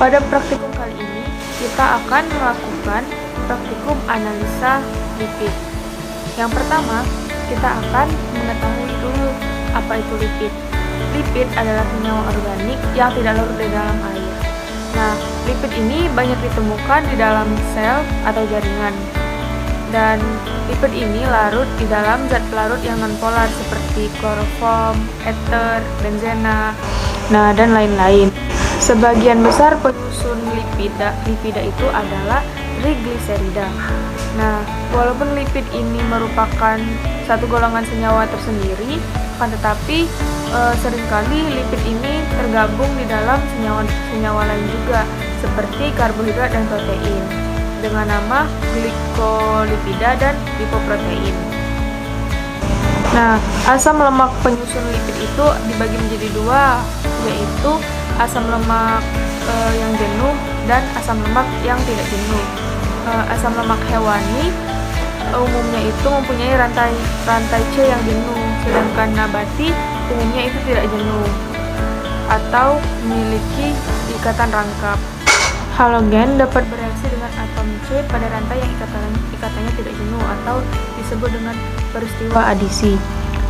Pada praktikum kali ini, kita akan melakukan praktikum analisa lipid. Yang pertama, kita akan mengetahui dulu apa itu lipid. Lipid adalah senyawa organik yang tidak larut di dalam air. Nah, lipid ini banyak ditemukan di dalam sel atau jaringan. Dan lipid ini larut di dalam zat pelarut yang nonpolar seperti kloroform, ether, benzena, dan lain-lain. Sebagian besar penyusun lipida itu adalah trigliserida. Nah, walaupun lipid ini merupakan satu golongan senyawa tersendiri, akan tetapi seringkali lipid ini tergabung di dalam senyawa lain juga, seperti karbohidrat dan protein, dengan nama glikolipida dan lipoprotein. Nah, asam lemak penyusun lipid itu dibagi menjadi dua, yaitu asam lemak yang jenuh dan asam lemak yang tidak jenuh. Asam lemak hewani umumnya itu mempunyai rantai C yang jenuh, sedangkan nabati umumnya itu tidak jenuh atau memiliki ikatan rangkap. Halogen dapat bereaksi dengan atom C pada rantai yang ikatannya tidak jenuh atau disebut dengan peristiwa adisi.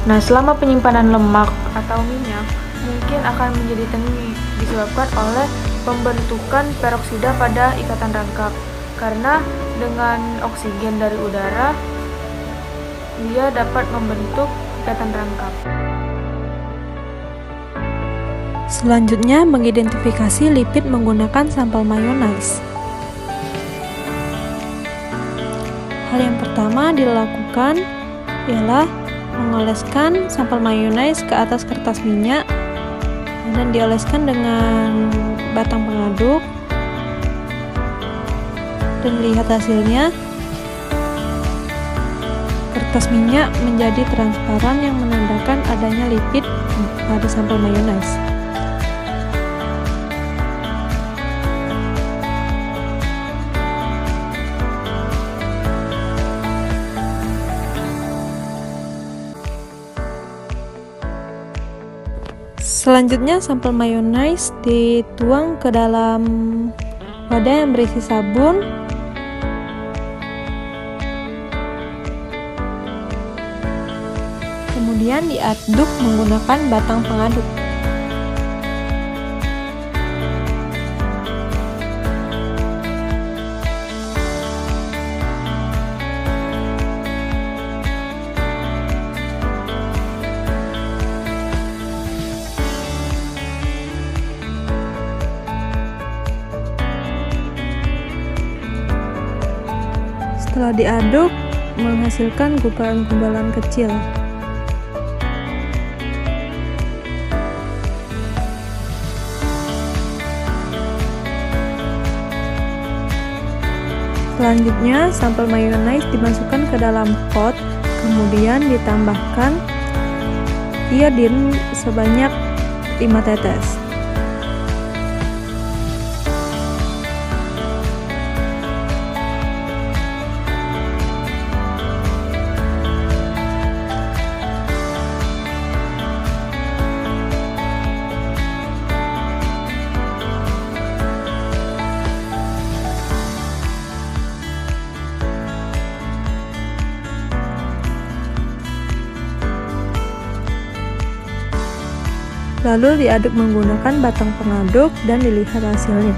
Nah, selama penyimpanan lemak atau minyak mungkin akan menjadi tengik disebabkan oleh pembentukan peroksida pada ikatan rangkap, karena dengan oksigen dari udara dia dapat membentuk ikatan rangkap. Selanjutnya, mengidentifikasi lipid menggunakan sampel mayonnaise. Hal yang pertama dilakukan ialah mengoleskan sampel mayonnaise ke atas kertas minyak dan dioleskan dengan batang pengaduk, dan lihat hasilnya. Kertas minyak menjadi transparan yang menandakan adanya lipid pada sampel mayonnaise. Selanjutnya, sampel mayonnaise dituang ke dalam wadah yang berisi sabun. Kemudian diaduk menggunakan batang pengaduk. Setelah diaduk, menghasilkan gumpalan-gumpalan kecil. Selanjutnya, sampel mayonnaise dimasukkan ke dalam pot, kemudian ditambahkan iodin sebanyak 5 tetes. Lalu diaduk menggunakan batang pengaduk dan dilihat hasilnya.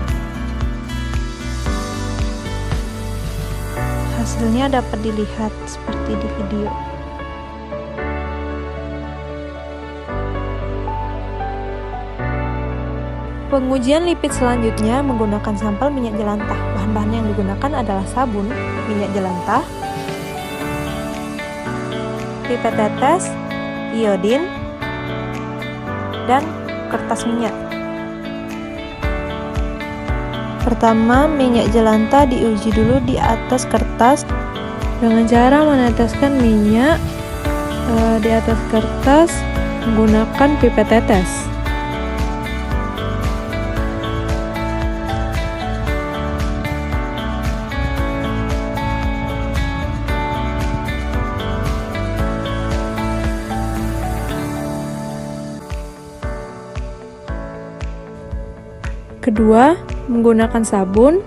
Hasilnya dapat dilihat seperti di video. Pengujian lipid selanjutnya menggunakan sampel minyak jelantah. Bahan-bahan yang digunakan adalah sabun, minyak jelantah, pipet tetes, iodin, dan kertas minyak. Pertama, minyak jelantah diuji dulu di atas kertas dengan cara meneteskan minyak di atas kertas menggunakan pipet tetes. Kedua, menggunakan sabun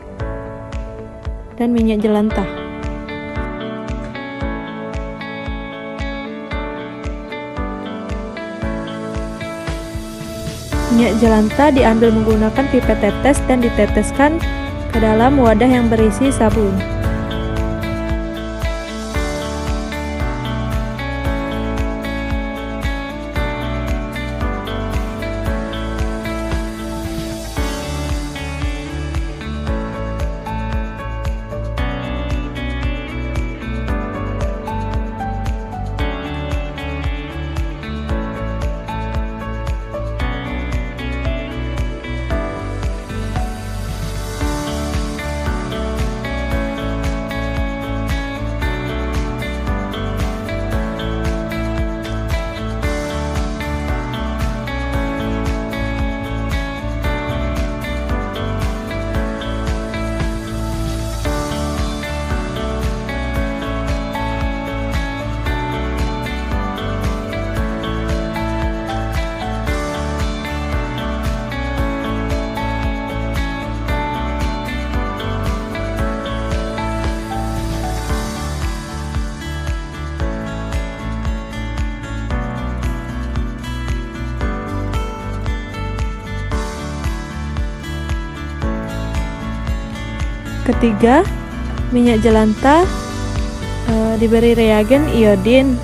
dan minyak jelantah. Minyak jelantah diambil menggunakan pipet tetes dan diteteskan ke dalam wadah yang berisi sabun. Ketiga, minyak jelantah diberi reagen iodin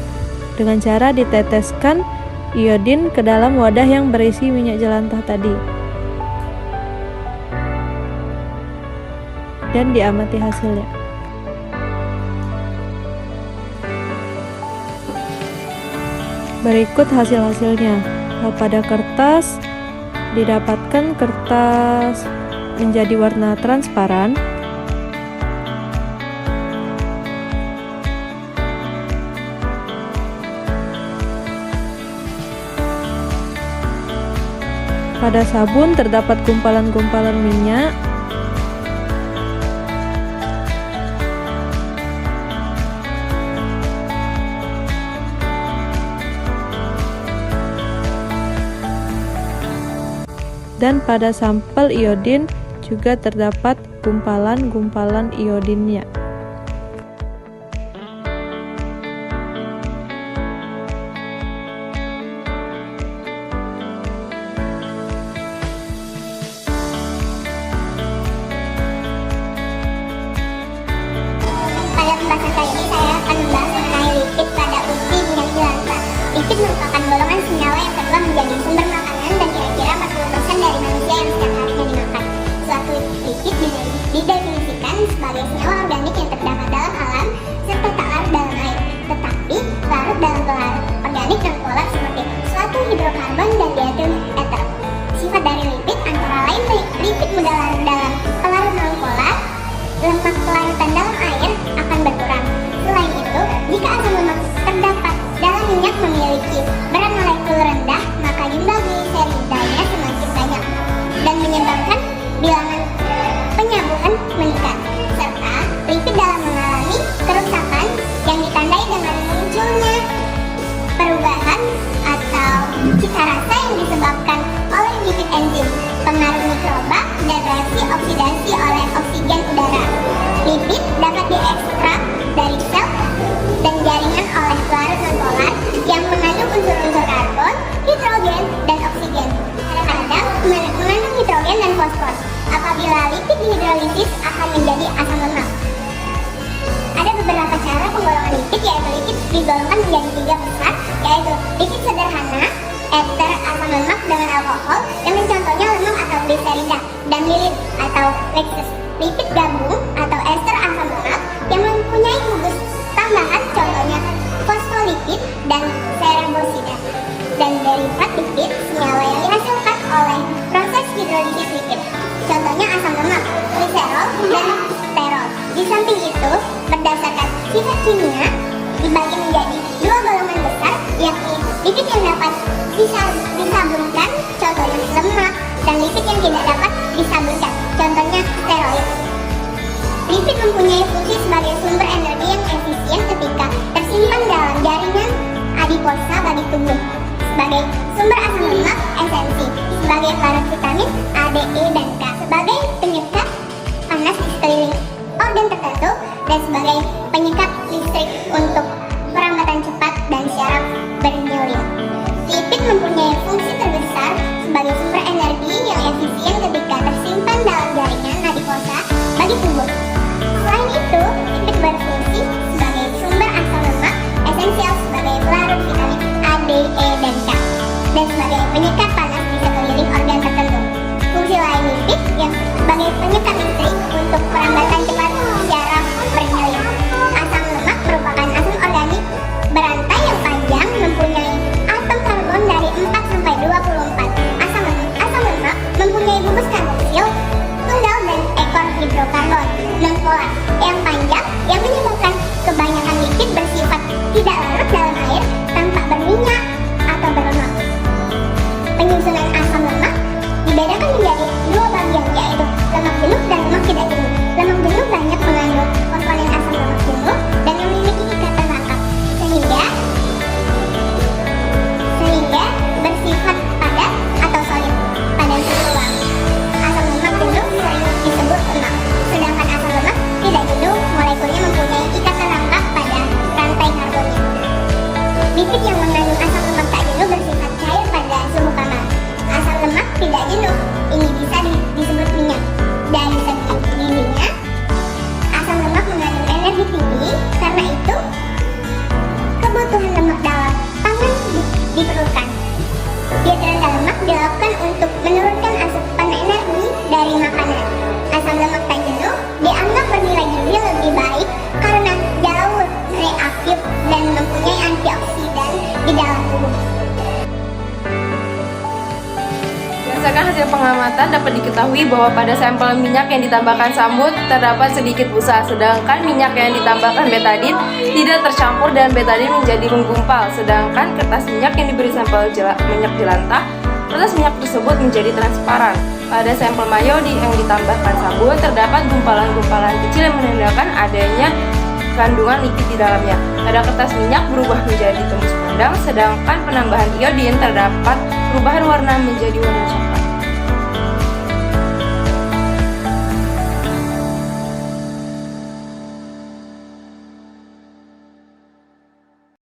dengan cara diteteskan iodin ke dalam wadah yang berisi minyak jelantah tadi dan diamati hasilnya. Berikut hasil-hasilnya. Pada kertas didapatkan kertas menjadi warna transparan. Pada sabun terdapat gumpalan-gumpalan minyak. Dan pada sampel iodin juga terdapat gumpalan-gumpalan iodinnya. Pada pembahasan kali ini saya akan membahas mengenai lipid pada uji minyak jelantah. Lipid merupakan golongan senyawa yang kedua menjadi sumber makanan dan kira-kira 40% dari manusia yang setiap harinya dimakan. Suatu lipid didefinisikan sebagai senyawa organik yang terdapat dalam alam serta tak larut dalam air, tetapi larut dalam pelarut organik non polar seperti suatu hidrokarbon dan diethyl ether. Sifat dari lipid antara lain lipid mudah larut dalam pelarut non polar, lemak pelarutan dalam air akan berkurang. Selain itu, jika asam lemak terdapat dalam minyak memiliki berat molekul rendah, maka jumlah gliseridanya semakin banyak dan menyebabkan bilangan penyambungan meningkat. Serta lipid dalam mengalami kerusakan yang ditandai dengan munculnya perubahan atau cita rasa yang disebabkan oleh lipid enzim, pengaruh mikroba, dan reaksi oksidasi oleh oksigen udara. Lipid dapat diekstrak dari sel dan jaringan oleh pelarut non-polar yang mengandung unsur-unsur karbon, hidrogen, dan oksigen. Kadang-kadang mengandung nitrogen dan fosfor. Apabila lipid dihidrolisis akan menjadi asam lemak. Ada beberapa cara penggolongan lipid, yaitu lipid digolongkan menjadi 3 besar, yaitu lipid sederhana, ester asam lemak dengan alkohol, yang contohnya lemak atau gliserida, dan lipid atau lactose. Lipid gabung atau ester asam lemak yang mempunyai gugus tambahan, contohnya fosfolipid dan cerebosida, dan derivat lipid senyawa yang dihasilkan oleh proses hidrolisis lipid, contohnya asam lemak, gliserol, dan sterol. Di samping itu, berdasarkan sifat kimia dibagi menjadi 2 golongan besar, yakni lipid yang dapat disabunkan, contohnya lemak, dan lipid yang tidak dapat disabunkan, contohnya steroid. Lipid mempunyai fungsi sebagai sumber energi yang efisien ketika tersimpan dalam jaringan adiposa bagi tubuh, sebagai sumber asam lemak esensi, sebagai pelarut vitamin A, D, E, dan K, sebagai dan sebagai penyekat listrik untuk perambatan cepat dan syaraf bernyelin. Lipid mempunyai fungsi terbesar sebagai sumber energi yang efisien ketika tersimpan dalam jaringan adipose bagi tubuh. Selain itu, lipid berfungsi sebagai sumber asam lemak esensial sebagai pelarut vitamin A, D, E, dan K, dan sebagai penyekat panas di sekeliling organ tertentu. Fungsi lain lipid yang sebagai penyekat listrik untuk perambatan cepat syaraf bernyelin. Asam lemak merupakan asam organik berantai yang panjang, mempunyai atom karbon dari 4 sampai 24. Asam lemak mempunyai gugus karboksil tunggal dan ekor hidrokarbon non-polar yang panjang yang menyebabkan kebanyakan lipid bersifat tidak larut dalam air tanpa berminyak atau berlemak. Penyusunan asam lemak dibedakan menjadi dua bagian, yaitu lemak jenuh dan lemak tidak jenuh. Lemak jenuh banyak mengandung komponen asam lemak jenuh dan memiliki ikatan rangkap sehingga bersifat padat atau solid pada suhu ruang. Asam lemak jenuh sering disebut lemak, sedangkan asam lemak tidak jenuh molekulnya mempunyai ikatan rangkap pada rantai karbonnya. Lipid yang mengandung asam lemak tak jenuh bersifat cair pada suhu kamar. Asam lemak tidak jenuh ini bisa disebut minyak. Dari segi gizinya, asam lemak mengandung energi tinggi, karena itu kebutuhan lemak dalam pangan diperlukan. Diet rendah lemak dilakukan untuk menurunkan asupan energi dari makanan. Asam lemak tak jenuh dianggap bernilai gizi lebih baik karena jauh reaktif dan mempunyai antioksidan di dalam tubuh. Berdasarkan hasil pengamatan dapat diketahui bahwa pada sampel minyak yang ditambahkan sambut terdapat sedikit busa, sedangkan minyak yang ditambahkan betadin tidak tercampur dan betadin menjadi menggumpal, sedangkan kertas minyak yang diberi sampel minyak jelantah, kertas minyak tersebut menjadi transparan. Pada sampel mayo yang ditambahkan sabun terdapat gumpalan-gumpalan kecil yang menandakan adanya kandungan lipid di dalamnya. Pada kertas minyak berubah menjadi tembus pandang, sedangkan penambahan iodin terdapat perubahan warna menjadi warna coklat.